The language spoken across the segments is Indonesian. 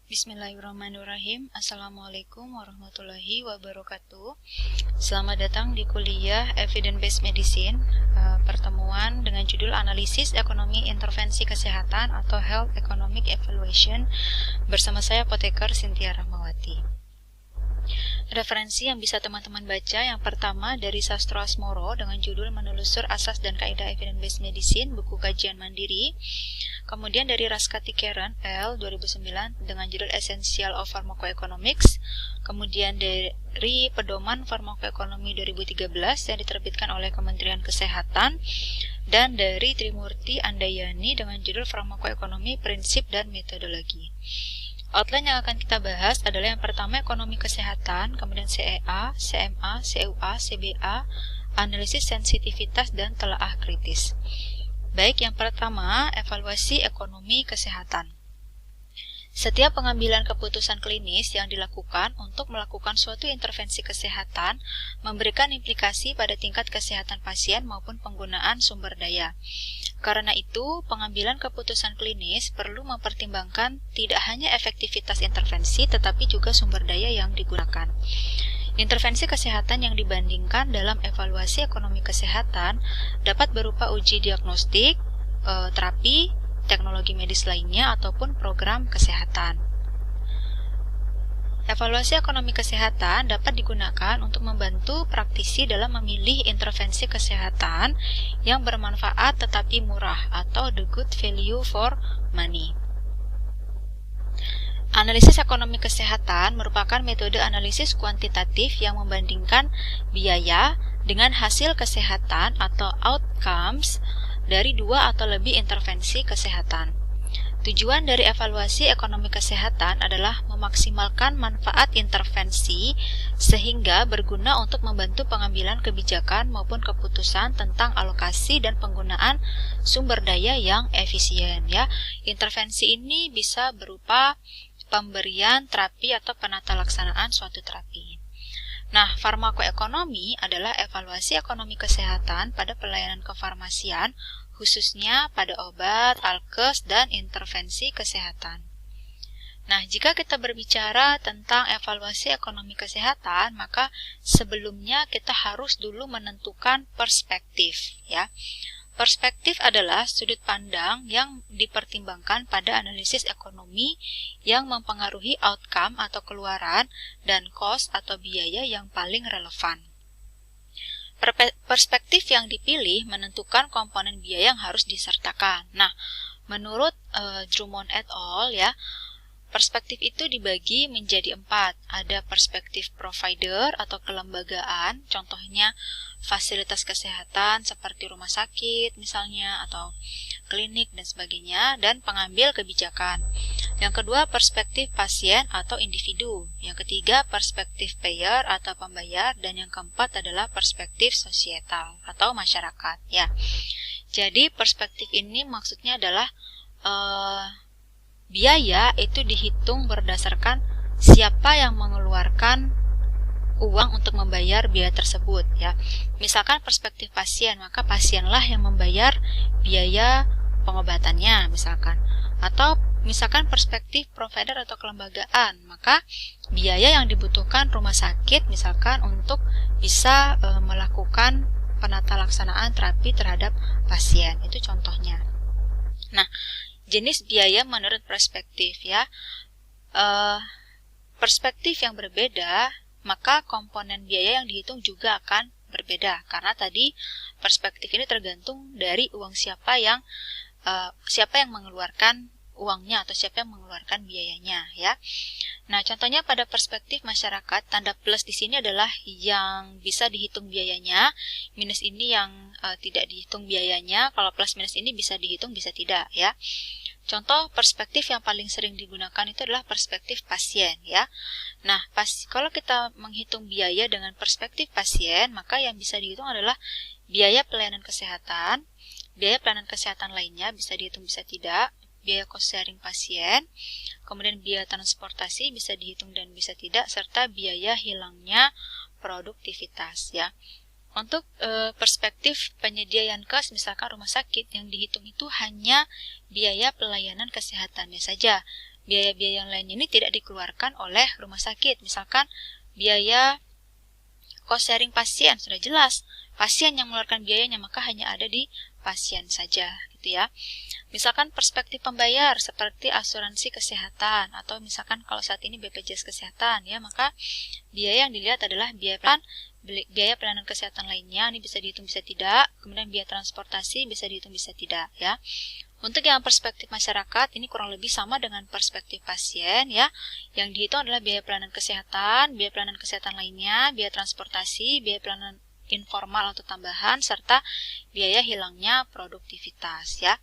Bismillahirrahmanirrahim. Assalamualaikum warahmatullahi wabarakatuh. Selamat datang di kuliah Evidence-Based Medicine, pertemuan dengan judul Analisis Ekonomi Intervensi Kesehatan atau Health Economic Evaluation bersama saya Apoteker Cynthia Rahmawati. Referensi yang bisa teman-teman baca yang pertama dari Sastro Asmoro dengan judul Menelusur Asas dan Kaidah Evidence-Based Medicine, buku kajian mandiri. Kemudian dari Raskati Karen L. 2009 dengan judul Essential of Pharmacoeconomics. Kemudian dari Pedoman Farmakoekonomi 2013 yang diterbitkan oleh Kementerian Kesehatan. Dan dari Trimurti Andayani dengan judul Farmakoekonomi, Prinsip dan Metodologi. Outline yang akan kita bahas adalah yang pertama ekonomi kesehatan, kemudian CEA, CMA, CUA, CBA, analisis sensitivitas dan telaah kritis. Baik, yang pertama evaluasi ekonomi kesehatan. Setiap pengambilan keputusan klinis yang dilakukan untuk melakukan suatu intervensi kesehatan memberikan implikasi pada tingkat kesehatan pasien maupun penggunaan sumber daya. Karena itu, pengambilan keputusan klinis perlu mempertimbangkan tidak hanya efektivitas intervensi tetapi juga sumber daya yang digunakan. Intervensi kesehatan yang dibandingkan dalam evaluasi ekonomi kesehatan dapat berupa uji diagnostik, terapi, teknologi medis lainnya, ataupun program kesehatan. Evaluasi ekonomi kesehatan dapat digunakan untuk membantu praktisi dalam memilih intervensi kesehatan yang bermanfaat tetapi murah atau the good value for money. Analisis ekonomi kesehatan merupakan metode analisis kuantitatif yang membandingkan biaya dengan hasil kesehatan atau outcomes dari dua atau lebih intervensi kesehatan. Tujuan dari evaluasi ekonomi kesehatan adalah memaksimalkan manfaat intervensi sehingga berguna untuk membantu pengambilan kebijakan maupun keputusan tentang alokasi dan penggunaan sumber daya yang efisien. Intervensi ini bisa berupa pemberian terapi atau penata laksanaan suatu terapi. Nah, farmakoekonomi adalah evaluasi ekonomi kesehatan pada pelayanan kefarmasian, khususnya pada obat, alkes, dan intervensi kesehatan. Nah, jika kita berbicara tentang evaluasi ekonomi kesehatan, maka sebelumnya kita harus dulu menentukan perspektif, Perspektif adalah sudut pandang yang dipertimbangkan pada analisis ekonomi yang mempengaruhi outcome atau keluaran dan cost atau biaya yang paling relevan. Perspektif yang dipilih menentukan komponen biaya yang harus disertakan. Nah, menurut Drummond et al. Perspektif itu dibagi menjadi 4. Ada perspektif provider atau kelembagaan, contohnya fasilitas kesehatan seperti rumah sakit misalnya, atau klinik dan sebagainya, dan pengambil kebijakan. Yang kedua, perspektif pasien atau individu. Yang ketiga, perspektif payer atau pembayar, dan yang keempat adalah perspektif sosietal atau masyarakat. Jadi perspektif ini maksudnya adalah biaya itu dihitung berdasarkan siapa yang mengeluarkan uang untuk membayar biaya tersebut. Misalkan perspektif pasien, maka pasienlah yang membayar biaya pengobatannya misalkan. Atau misalkan perspektif provider atau kelembagaan, maka biaya yang dibutuhkan rumah sakit misalkan untuk bisa melakukan penata laksanaan terapi terhadap pasien. Itu contohnya. Nah, jenis biaya menurut perspektif perspektif yang berbeda, maka komponen biaya yang dihitung juga akan berbeda. Karena tadi perspektif ini tergantung dari uang siapa yang mengeluarkan uangnya atau siapa yang mengeluarkan biayanya. Nah, contohnya pada perspektif masyarakat, tanda plus di sini adalah yang bisa dihitung biayanya, minus ini yang tidak dihitung biayanya. Kalau plus minus ini bisa dihitung, bisa tidak. Contoh perspektif yang paling sering digunakan itu adalah perspektif pasien. Nah, kalau kita menghitung biaya dengan perspektif pasien, maka yang bisa dihitung adalah biaya pelayanan kesehatan lainnya bisa dihitung bisa tidak, biaya cost sharing pasien, kemudian biaya transportasi bisa dihitung dan bisa tidak, serta biaya hilangnya produktivitas. Untuk perspektif penyedia Yankes, misalkan rumah sakit, yang dihitung itu hanya biaya pelayanan kesehatannya saja. biaya-biaya yang lainnya ini tidak dikeluarkan oleh rumah sakit. Misalkan biaya cost sharing pasien, sudah jelas pasien yang mengeluarkan biayanya, maka hanya ada di pasien saja, gitu ya. Misalkan perspektif pembayar seperti asuransi kesehatan atau misalkan kalau saat ini BPJS Kesehatan, ya, maka biaya yang dilihat adalah biaya pelayanan kesehatan lainnya, ini bisa dihitung bisa tidak, kemudian biaya transportasi bisa dihitung bisa tidak, ya. Untuk yang perspektif masyarakat, ini kurang lebih sama dengan perspektif pasien, ya. Yang dihitung adalah biaya pelayanan kesehatan lainnya, biaya transportasi, biaya pelayanan informal atau tambahan, serta biaya hilangnya produktivitas, ya.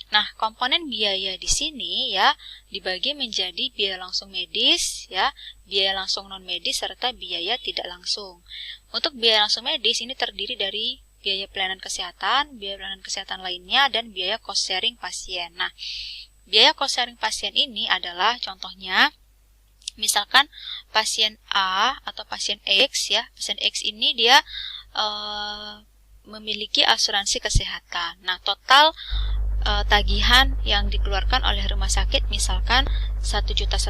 Nah, komponen biaya di sini, ya, dibagi menjadi biaya langsung medis, ya, biaya langsung non medis, serta biaya tidak langsung. Untuk biaya langsung medis ini terdiri dari biaya pelayanan kesehatan lainnya, dan biaya cost sharing pasien. Nah, biaya cost sharing pasien ini adalah contohnya, misalkan pasien A atau pasien X, ya, pasien X ini dia memiliki asuransi kesehatan. Nah, total tagihan yang dikeluarkan oleh rumah sakit misalkan 1,5 juta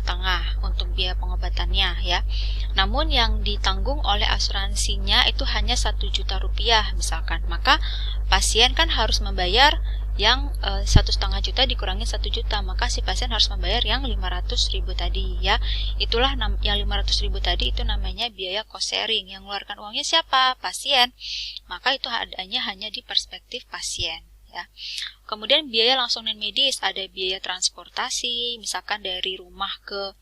untuk biaya pengobatannya, ya. Namun yang ditanggung oleh asuransinya itu hanya 1 juta rupiah misalkan. Maka pasien kan harus membayar yang 1,5 juta dikurangi 1 juta, maka si pasien harus membayar yang 500.000 tadi, ya. Itulah yang 500.000 tadi itu namanya biaya cost sharing. Yang mengeluarkan uangnya siapa? Pasien. Maka itu adanya hanya di perspektif pasien, ya. Kemudian biaya langsung non medis, ada biaya transportasi, misalkan dari rumah ke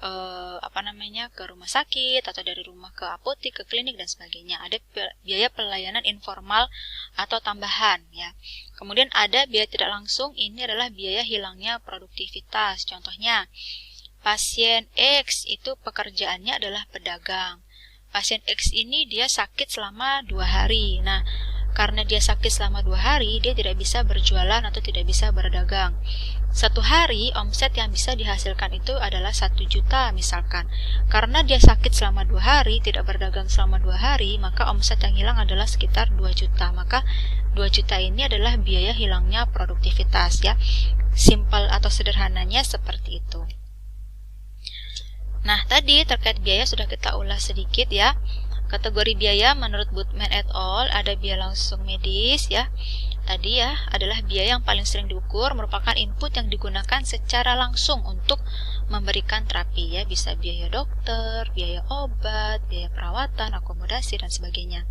ke rumah sakit, atau dari rumah ke apotek, ke klinik, dan sebagainya. Ada biaya pelayanan informal atau tambahan, ya. Kemudian ada biaya tidak langsung, ini adalah biaya hilangnya produktivitas. Contohnya, pasien X itu pekerjaannya adalah pedagang. Pasien X ini dia sakit selama 2 hari. Nah, karena dia sakit selama 2 hari, dia tidak bisa berjualan atau tidak bisa berdagang. 1 hari, omset yang bisa dihasilkan itu adalah 1 juta misalkan. Karena dia sakit selama 2 hari, tidak berdagang selama 2 hari, maka omset yang hilang adalah sekitar 2 juta. Maka 2 juta ini adalah biaya hilangnya produktivitas, ya. Simpel atau sederhananya seperti itu. Nah, tadi terkait biaya sudah kita ulas sedikit, ya. Kategori biaya menurut Budman et al. Ada biaya langsung medis, ya. Tadi, ya, adalah biaya yang paling sering diukur, merupakan input yang digunakan secara langsung untuk memberikan terapi, ya. Bisa biaya dokter, biaya obat, biaya perawatan, akomodasi, dan sebagainya.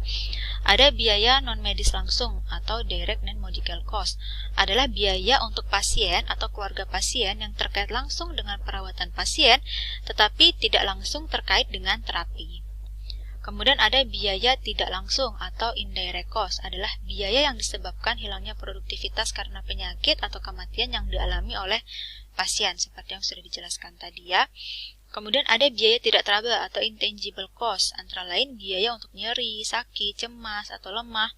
Ada biaya non medis langsung atau direct non-medical cost. Adalah biaya untuk pasien atau keluarga pasien yang terkait langsung dengan perawatan pasien, tetapi tidak langsung terkait dengan terapi. Kemudian ada biaya tidak langsung atau indirect cost, adalah biaya yang disebabkan hilangnya produktivitas karena penyakit atau kematian yang dialami oleh pasien, seperti yang sudah dijelaskan tadi, ya. Kemudian ada biaya tidak teraba atau intangible cost, antara lain biaya untuk nyeri, sakit, cemas, atau lemah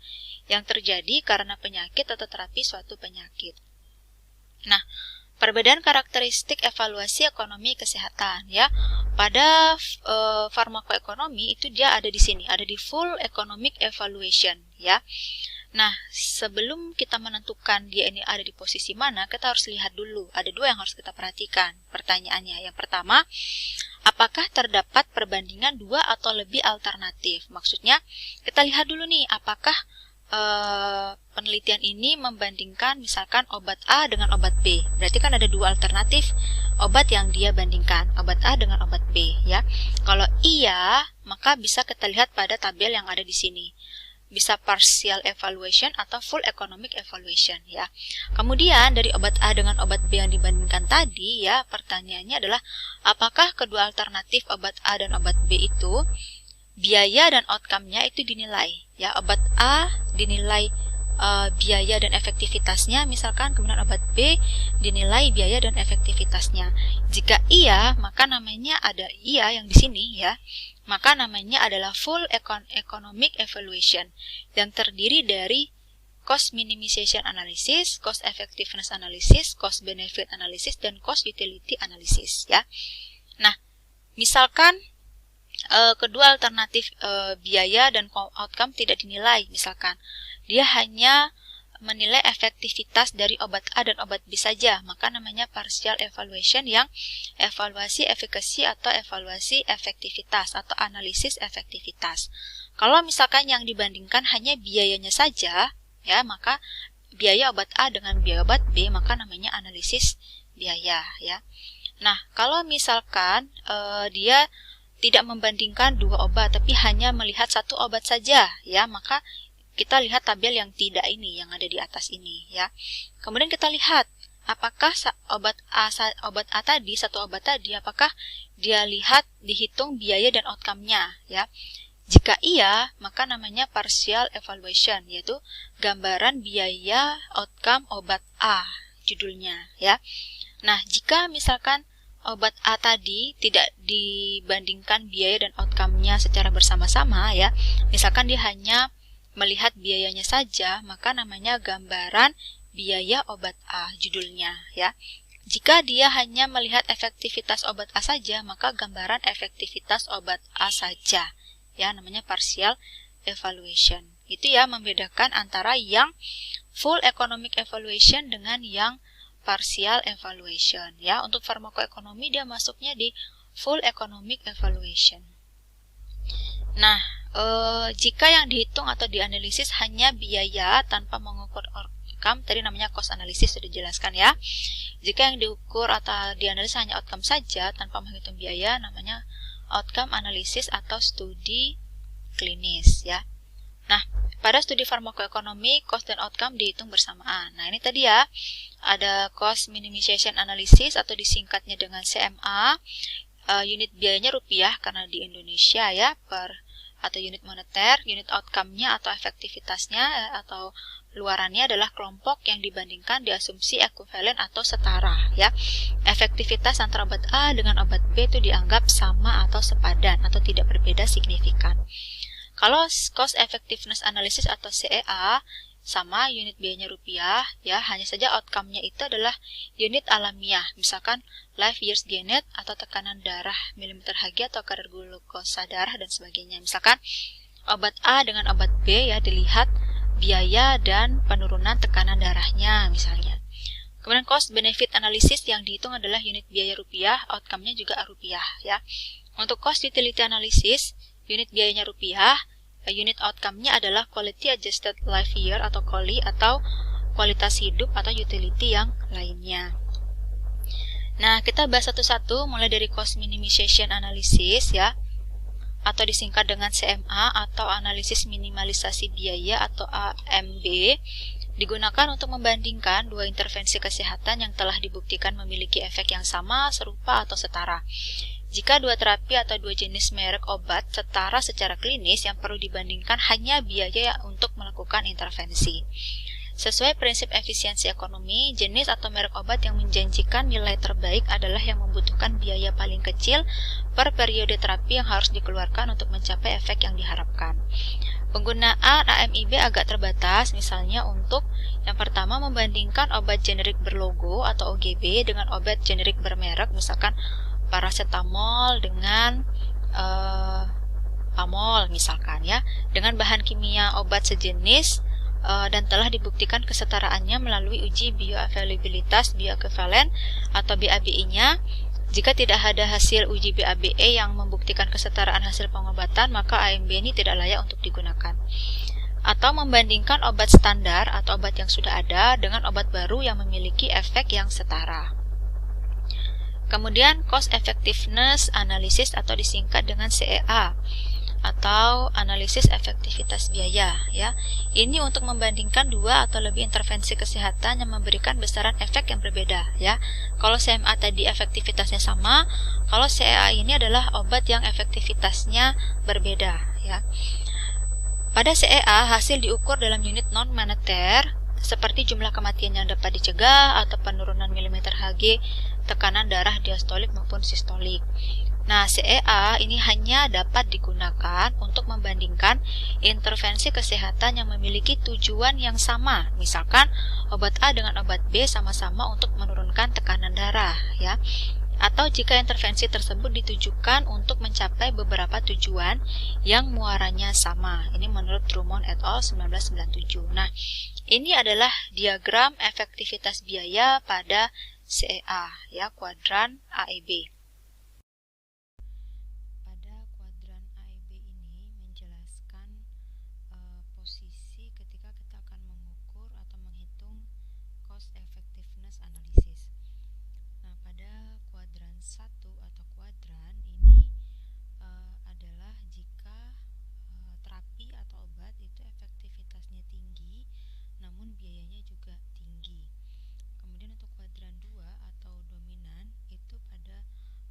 yang terjadi karena penyakit atau terapi suatu penyakit. Nah, perbedaan karakteristik evaluasi ekonomi kesehatan, ya. Pada farmakoekonomi itu dia ada di sini, ada di full economic evaluation, ya. Nah, sebelum kita menentukan dia ini ada di posisi mana, kita harus lihat dulu. Ada 2 yang harus kita perhatikan pertanyaannya. Yang pertama, apakah terdapat perbandingan 2 atau lebih alternatif? Maksudnya, kita lihat dulu nih, apakah penelitian ini membandingkan misalkan obat A dengan obat B. Berarti kan ada 2 alternatif obat yang dia bandingkan, obat A dengan obat B, ya. Kalau iya, maka bisa kita lihat pada tabel yang ada di sini. Bisa partial evaluation atau full economic evaluation, ya. Kemudian dari obat A dengan obat B yang dibandingkan tadi, ya, pertanyaannya adalah apakah kedua alternatif obat A dan obat B itu biaya dan outcome-nya itu dinilai, ya. Obat A dinilai biaya dan efektivitasnya misalkan, kemudian obat B dinilai biaya dan efektivitasnya. Jika iya, maka namanya ada iya yang di sini, ya. Maka namanya adalah full economic evaluation yang terdiri dari cost minimization analysis, cost effectiveness analysis, cost benefit analysis, dan cost utility analysis, ya. Nah, misalkan kedua alternatif biaya dan outcome tidak dinilai, misalkan dia hanya menilai efektivitas dari obat A dan obat B saja, maka namanya partial evaluation yang evaluasi efikasi atau evaluasi efektivitas atau analisis efektivitas. Kalau misalkan yang dibandingkan hanya biayanya saja, ya, maka biaya obat A dengan biaya obat B, maka namanya analisis biaya, ya. Nah, kalau misalkan dia tidak membandingkan dua obat, tapi hanya melihat satu obat saja, ya, maka kita lihat tabel yang tidak ini, yang ada di atas ini, ya. Kemudian kita lihat apakah obat A tadi, satu obat tadi, apakah dia dihitung biaya dan outcome-nya, ya. Jika iya, maka namanya partial evaluation, yaitu gambaran biaya outcome obat A, judulnya, ya. Nah, jika misalkan obat A tadi tidak dibandingkan biaya dan outcome-nya secara bersama-sama, ya, misalkan dia hanya melihat biayanya saja, maka namanya gambaran biaya obat A, judulnya, ya. Jika dia hanya melihat efektivitas obat A saja, maka gambaran efektivitas obat A saja, ya, namanya partial evaluation. Itu ya, membedakan antara yang full economic evaluation dengan yang partial evaluation, ya. Untuk farmakoekonomi dia masuknya di full economic evaluation. Nah, jika yang dihitung atau dianalisis hanya biaya tanpa mengukur outcome, tadi namanya cost analysis, sudah dijelaskan, ya. Jika yang diukur atau dianalisis hanya outcome saja tanpa menghitung biaya, namanya outcome analysis atau studi klinis, ya. Nah, pada studi farmakoekonomi, cost dan outcome dihitung bersamaan. Nah, ini tadi ya, ada cost minimization analysis atau disingkatnya dengan CMA. Unit biayanya rupiah karena di Indonesia, ya, atau unit moneter. Unit outcome-nya atau efektivitasnya atau luarannya adalah kelompok yang dibandingkan diasumsi ekuivalen atau setara, ya. Efektivitas antara obat A dengan obat B itu dianggap sama atau sepadan atau tidak berbeda signifikan. Kalau cost effectiveness analysis atau CEA sama, unit biayanya rupiah, ya, hanya saja outcome-nya itu adalah unit alamiah, misalkan life years gained atau tekanan darah milimeter Hg atau kadar glukosa darah dan sebagainya. Misalkan obat A dengan obat B, ya, dilihat biaya dan penurunan tekanan darahnya misalnya. Kemudian cost benefit analysis yang dihitung adalah unit biaya rupiah, outcome-nya juga rupiah, ya. Untuk cost utility analysis, unit biayanya rupiah, unit outcome-nya adalah quality adjusted life year atau QALY atau kualitas hidup atau utility yang lainnya. Nah, kita bahas satu-satu mulai dari cost minimization analysis, ya, atau disingkat dengan CMA atau analisis minimalisasi biaya atau AMB, digunakan untuk membandingkan dua intervensi kesehatan yang telah dibuktikan memiliki efek yang sama, serupa, atau setara. Jika dua terapi atau dua jenis merek obat setara secara klinis, yang perlu dibandingkan hanya biaya untuk melakukan intervensi. Sesuai prinsip efisiensi ekonomi, jenis atau merek obat yang menjanjikan nilai terbaik adalah yang membutuhkan biaya paling kecil per periode terapi yang harus dikeluarkan untuk mencapai efek yang diharapkan. Penggunaan AMIB agak terbatas, misalnya untuk yang pertama membandingkan obat generik berlogo atau OGB dengan obat generik bermerek, misalkan paracetamol dengan pamol misalkan, ya, dengan bahan kimia obat sejenis dan telah dibuktikan kesetaraannya melalui uji bioavailabilitas bioekivalen atau BABE-nya. Jika tidak ada hasil uji BABE yang membuktikan kesetaraan hasil pengobatan, maka AMB ini tidak layak untuk digunakan. Atau membandingkan obat standar atau obat yang sudah ada dengan obat baru yang memiliki efek yang setara. Kemudian cost effectiveness analysis atau disingkat dengan CEA atau analisis efektivitas biaya, ya. Ini untuk membandingkan dua atau lebih intervensi kesehatan yang memberikan besaran efek yang berbeda, ya. Kalau CMA tadi efektivitasnya sama, kalau CEA ini adalah obat yang efektivitasnya berbeda, ya. Pada CEA hasil diukur dalam unit non moneter seperti jumlah kematian yang dapat dicegah atau penurunan milimeter Hg, tekanan darah diastolik maupun sistolik. Nah, CEA ini hanya dapat digunakan untuk membandingkan intervensi kesehatan yang memiliki tujuan yang sama. Misalkan obat A dengan obat B sama-sama untuk menurunkan tekanan darah, ya. atau jika intervensi tersebut ditujukan untuk mencapai beberapa tujuan yang muaranya sama. Ini menurut Drummond et al. 1997. Nah, ini adalah diagram efektivitas biaya pada CEA, ya, kuadran AEB. Pada kuadran AEB ini menjelaskan posisi ketika kita akan mengukur atau menghitung cost effectiveness analysis. Nah, pada kuadran 1 atau kuadran ini adalah jika terapi atau obat itu efektivitasnya tinggi namun biayanya juga tinggi. Kemudian untuk kuadran 2 atau dominan itu pada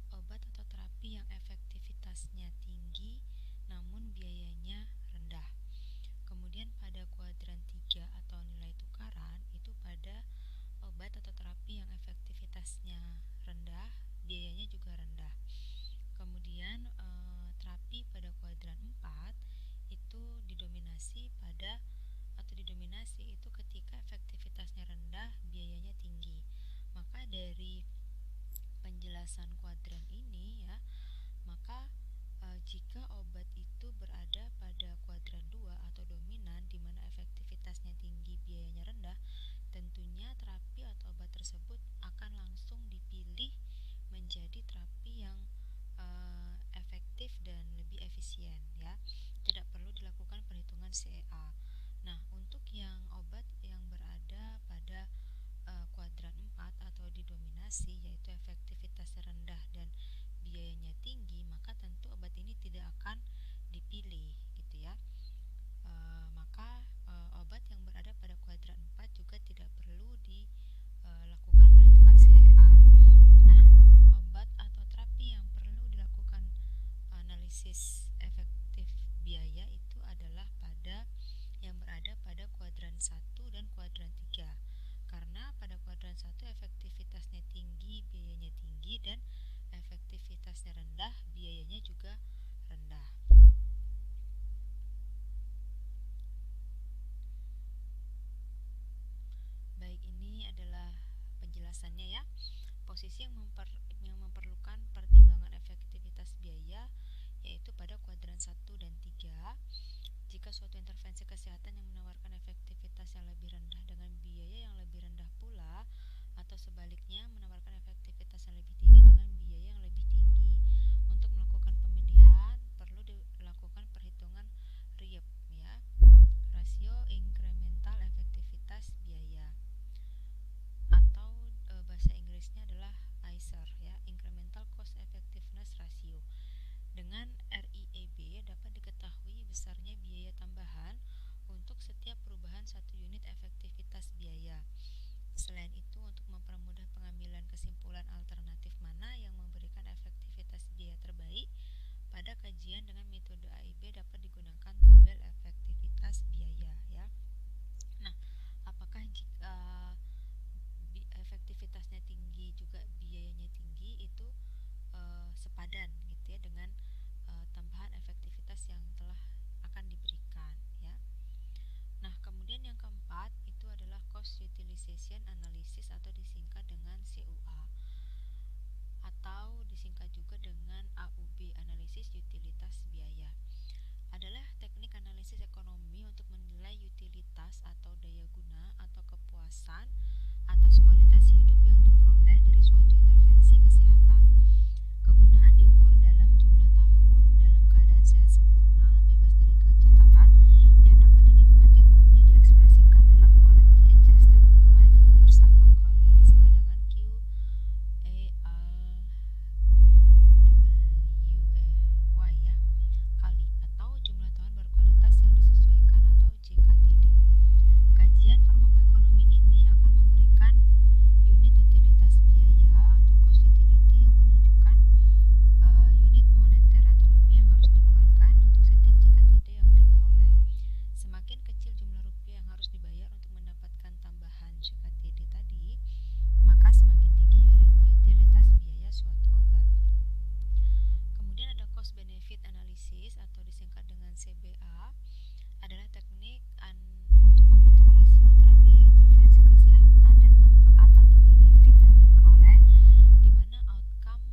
obat atau terapi yang efektivitasnya tinggi namun biayanya rendah. Kemudian pada kuadran 3 atau nilai tukaran itu pada obat atau terapi yang efektivitasnya rendah, biayanya juga rendah. Kemudian terapi pada kuadran 4 itu didominasi itu ketika efektivitasnya rendah, biayanya tinggi. Maka dari penjelasan kuadran ini, ya, maka jika obat itu berada pada kuadran 2 atau dominan di mana efektivitasnya tinggi, biayanya rendah, tentunya terapi atau obat tersebut akan langsung dipilih menjadi terapi yang efektif dan lebih efisien, ya. Tidak perlu dilakukan perhitungan CEA. Nah, untuk yang obat yang berada pada kuadran 4 atau didominasi, yaitu efektivitasnya rendah dan biayanya tinggi, maka tentu obat ini tidak akan dipilih, gitu ya. Maka obat yang berada pada kuadran 4 juga tidak perlu dilakukan perhitungan CEA. Nah, obat atau terapi yang perlu dilakukan analisis efektif biaya itu adalah pada yang berada pada kuadran 1 dan kuadran 3. Karena pada kuadran 1 efektivitasnya tinggi, biayanya tinggi, dan efektivitasnya rendah, biayanya juga rendah. Baik, ini adalah penjelasannya, ya. Posisi yang memerlukan pertimbangan efektivitas biaya yaitu pada kuadran 1 dan 3. Jika suatu intervensi kesehatan yang menawarkan efektivitas yang lebih rendah dengan biaya yang lebih rendah pula, atau sebaliknya menawarkan efektivitas yang lebih tinggi dengan biaya yang lebih tinggi. Untuk melakukan pemilihan perlu dilakukan perhitungan RIEP, ya, rasio incremental efektivitas biaya, atau bahasa Inggrisnya adalah ICER, ya, incremental cost effectiveness ratio. Dengan RIEB dapat diketahui besarnya biaya tambahan untuk setiap perubahan 1 unit efektivitas biaya. Selain itu, untuk mempermudah pengambilan kesimpulan alternatif mana yang memberikan efektivitas biaya terbaik, pada kajian dengan metode AIB dapat digunakan tabel efektivitas biaya, ya. Nah, apakah jika efektivitasnya tinggi juga biayanya tinggi, itu sepadan, gitu ya, dengan tambahan efektivitas yang telah akan diberikan, ya. Nah, kemudian yang keempat itu adalah cost utilization analysis atau disingkat dengan CUA, atau disingkat juga dengan AUB, analisis utilitas biaya. Adalah teknik analisis ekonomi untuk menilai utilitas atau daya guna atau kepuasan atas kualitas hidup yang diperoleh dari suatu intervensi kesehatan. Kegunaan diukur dalam jumlah tahun dalam keadaan sehat sempurna, bebas dari kecacatan, yang dapat dinikmati, umumnya diekspresikan dalam quality adjusted life years atau QALY, disingkat dengan QALY, ya, QALY, atau jumlah tahun berkualitas yang disesuaikan atau JKTD. Kajian farmakoekonomi ini akan memberikan unit utilitas biaya atau cost utility yang menunjukkan unit moneter atau rupiah yang harus dikeluarkan untuk setiap JKTD yang diperoleh. Semakin kecil jumlah rupiah yang harus dibayar untuk mendapatkan tambahan JKTD tadi, maka semakin tinggi utilitas biaya suatu obat. Kemudian ada cost benefit analysis atau disingkat dengan CBA, adalah teknik untuk menghitung rasio antara biaya intervensi kesehatan dan manfaat atau benefit yang diperoleh, di mana outcome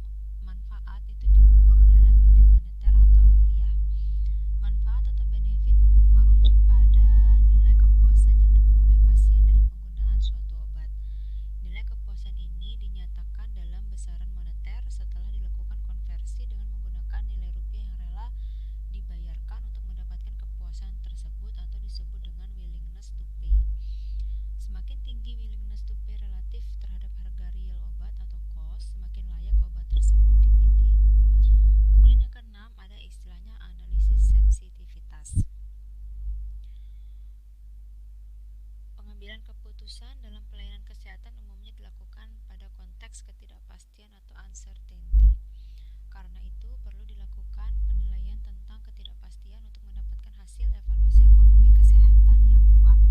keputusan dalam pelayanan kesehatan umumnya dilakukan pada konteks ketidakpastian atau uncertainty. Karena itu, perlu dilakukan penilaian tentang ketidakpastian untuk mendapatkan hasil evaluasi ekonomi kesehatan yang kuat.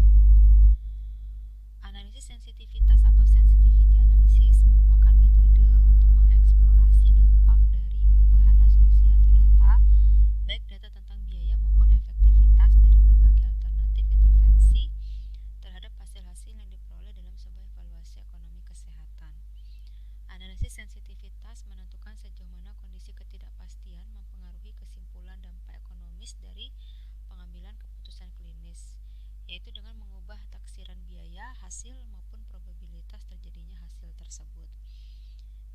Analisis sensitivitas atau sensitivity analysis merupakan metode untuk mengeksplorasi dampak dari perubahan asumsi atau data, baik data tentang biaya maupun efektivitas dari berbagai alternatif intervensi terhadap hasil-hasil yang diperoleh dalam sebuah evaluasi ekonomi kesehatan. Analisis sensitivitas menentukan sejauh mana kondisi ketidakpastian mempengaruhi kesimpulan dampak ekonomis dari pengambilan keputusan klinis, yaitu dengan mengubah taksiran biaya, hasil, maupun probabilitas terjadinya hasil tersebut.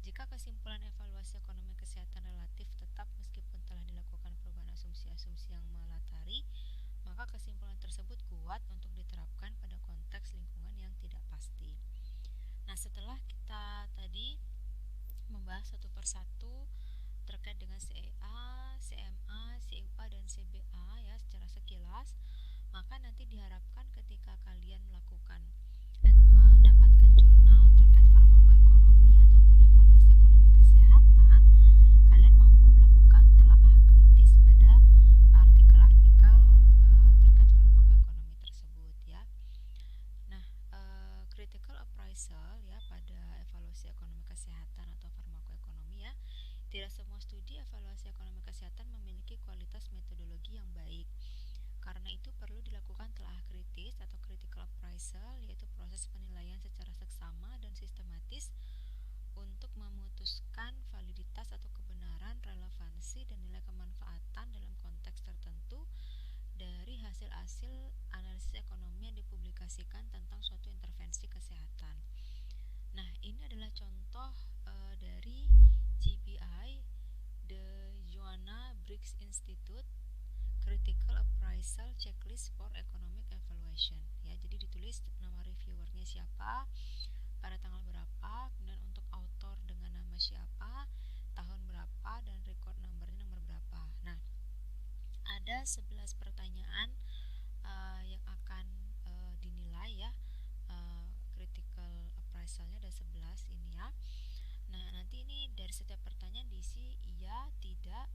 Jika kesimpulan evaluasi ekonomi kesehatan relatif tetap meskipun telah dilakukan perubahan asumsi-asumsi yang melatari, maka kesimpulan tersebut kuat untuk diterapkan pada konteks lingkungan yang tidak pasti. Nah, setelah kita tadi membahas satu persatu terkait dengan CEA, CMA, CUA, dan CBA ya secara sekilas, maka nanti diharapkan ketika kalian mendapatkan jurnal terkait farmakoekonomi ataupun evaluasi ekonomi kesehatan, kalian mampu melakukan telaah kritis pada artikel-artikel terkait farmakoekonomi tersebut ya. Nah, critical appraisal ya pada evaluasi ekonomi kesehatan atau farmakoekonomi ya. Tidak semua studi evaluasi ekonomi kesehatan memiliki kualitas metodologi yang baik. Karena itu perlu dilakukan telaah kritis atau critical appraisal, yaitu proses penilaian secara seksama dan sistematis untuk memutuskan validitas atau kebenaran, relevansi, dan nilai kemanfaatan dalam konteks tertentu dari hasil-hasil analisis ekonomi yang dipublikasikan tentang suatu intervensi kesehatan. Nah, ini adalah contoh dari GBI, The Joanna Briggs Institute Critical Appraisal Checklist for Economic Evaluation. Ya, jadi ditulis nama reviewernya siapa, pada tanggal berapa, kemudian untuk author dengan nama siapa, tahun berapa, dan record numbernya nomor berapa. Nah, ada 11 pertanyaan yang akan dinilai ya. Critical appraisalnya ada 11 ini ya. Nah, nanti ini dari setiap pertanyaan diisi iya, tidak,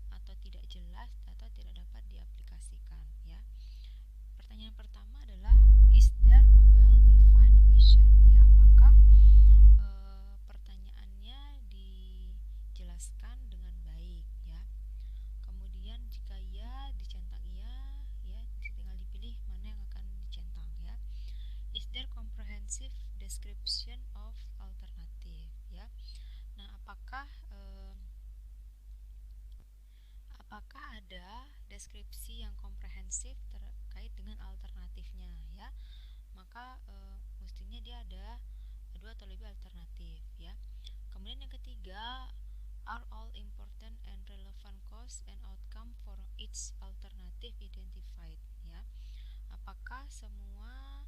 atau tidak jelas, atau tidak dapat diaplikasikan ya. Pertanyaan pertama adalah is there a well-defined question? Ya, apakah pertanyaannya dijelaskan dengan baik ya. Kemudian jika iya, dicentang iya ya, tinggal dipilih mana yang akan dicentang ya. Is there comprehensive description of alternative ya. Nah, apakah ada deskripsi yang komprehensif terkait dengan alternatifnya ya. Maka mestinya dia ada 2 atau lebih alternatif ya. Kemudian yang ketiga, are all important and relevant cost and outcome for each alternative identified ya. Apakah semua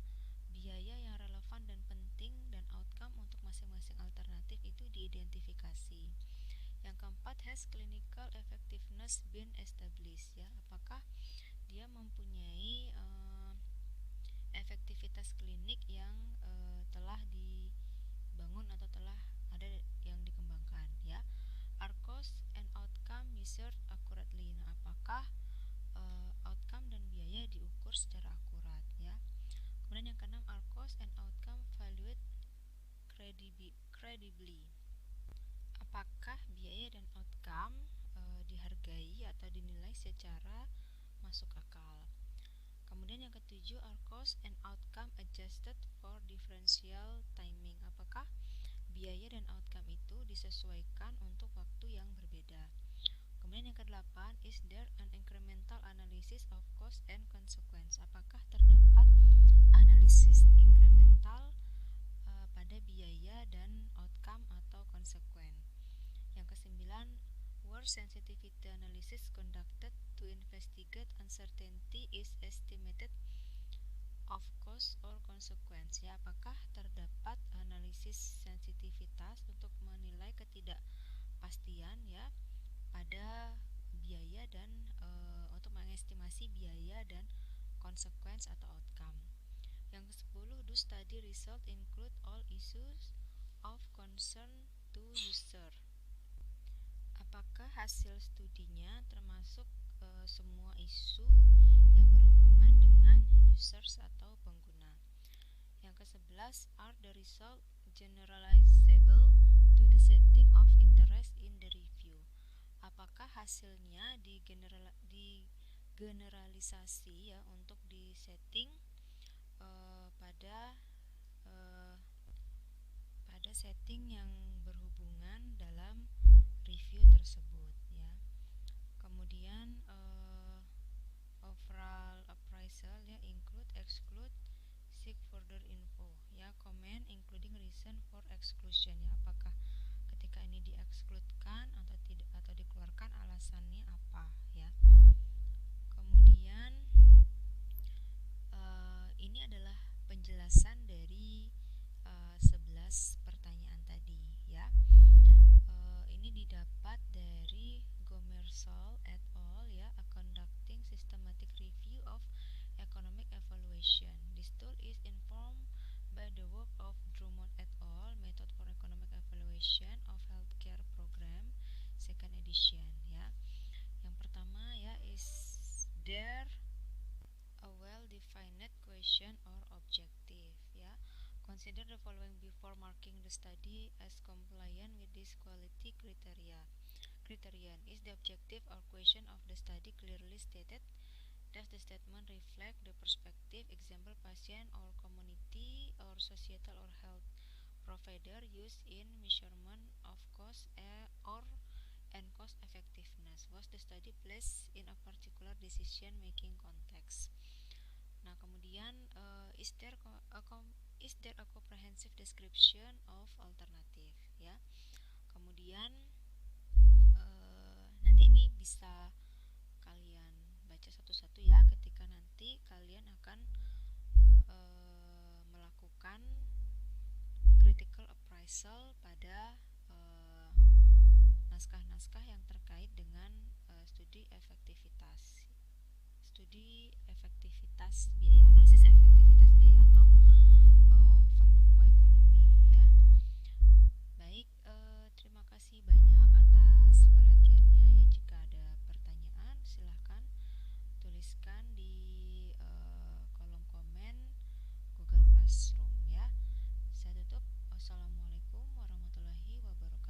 biaya yang relevan dan penting dan outcome untuk masing-masing alternatif itu diidentifikasi. Yang keempat, has clinical effectiveness been established ya. Apakah dia mempunyai efektivitas klinik yang telah dibangun atau telah ada yang dikembangkan ya. Are cost and outcome measured accurately. Nah, apakah outcome dan biaya diukur secara akurat ya. Kemudian yang keenam, are cost and outcome valued credibly. Apakah biaya dan outcome dihargai atau dinilai secara masuk akal. Kemudian yang ketujuh, are cost and outcome adjusted for differential timing. Apakah biaya dan outcome itu disesuaikan untuk waktu yang berbeda. Kemudian yang kedelapan, is there an incremental analysis of cost and consequence. Apakah terdapat analisis incremental pada biaya dan outcome atau konsekuen. Yang kesembilan, were sensitivity analysis conducted to investigate uncertainty is estimated of cost or consequence ya. Apakah terdapat analisis sensitivitas untuk menilai ketidakpastian ya pada biaya dan untuk mengestimasi biaya dan consequence atau outcome. Yang ke-10, do study result include all issues of concern to user? Apakah hasil studinya termasuk semua isu yang berhubungan dengan users atau pengguna? Yang ke-11, are the result generalizable to the setting of interest in the review? Apakah hasilnya digeneralisasi ya untuk di setting pada eh, pada setting yang berhubungan dalam review tersebut ya. Kemudian overall appraisal ya, include, exclude, seek further info ya, comment including reason for exclusion ya, apakah ketika ini diekskludkan atau tidak atau dikeluarkan alasannya apa ya. Kemudian ini adalah penjelasan dari 11 pertanyaan tadi ya. Ini didapat dari Gomersall et al. Ya, a conducting systematic review of economic evaluation. This tool is informed by the work of Drummond et al. Method for Economic Evaluation of Healthcare Program, second edition ya. Yang pertama ya, is there a well-defined question or objective ya. Consider the following before marking the study as compliant with this quality criteria. Criterion, is the objective or question of the study clearly stated? Does the statement reflect the perspective, example, patient or community or societal or health provider used in measurement of cost or and cost effectiveness? Was the study placed in a particular decision making context? Nah, kemudian is there a comprehensive description of alternative ya. Kemudian nanti ini bisa kalian baca satu-satu ya ketika nanti kalian akan melakukan critical appraisal pada naskah-naskah yang terkait dengan studi efektivitas biaya, analisis efektivitas biaya atau farmakoekonomi ya. Baik, terima kasih banyak atas perhatiannya ya. Jika ada pertanyaan silahkan tuliskan di kolom komen Google Classroom ya. Saya tutup. Wassalamualaikum warahmatullahi wabarakatuh.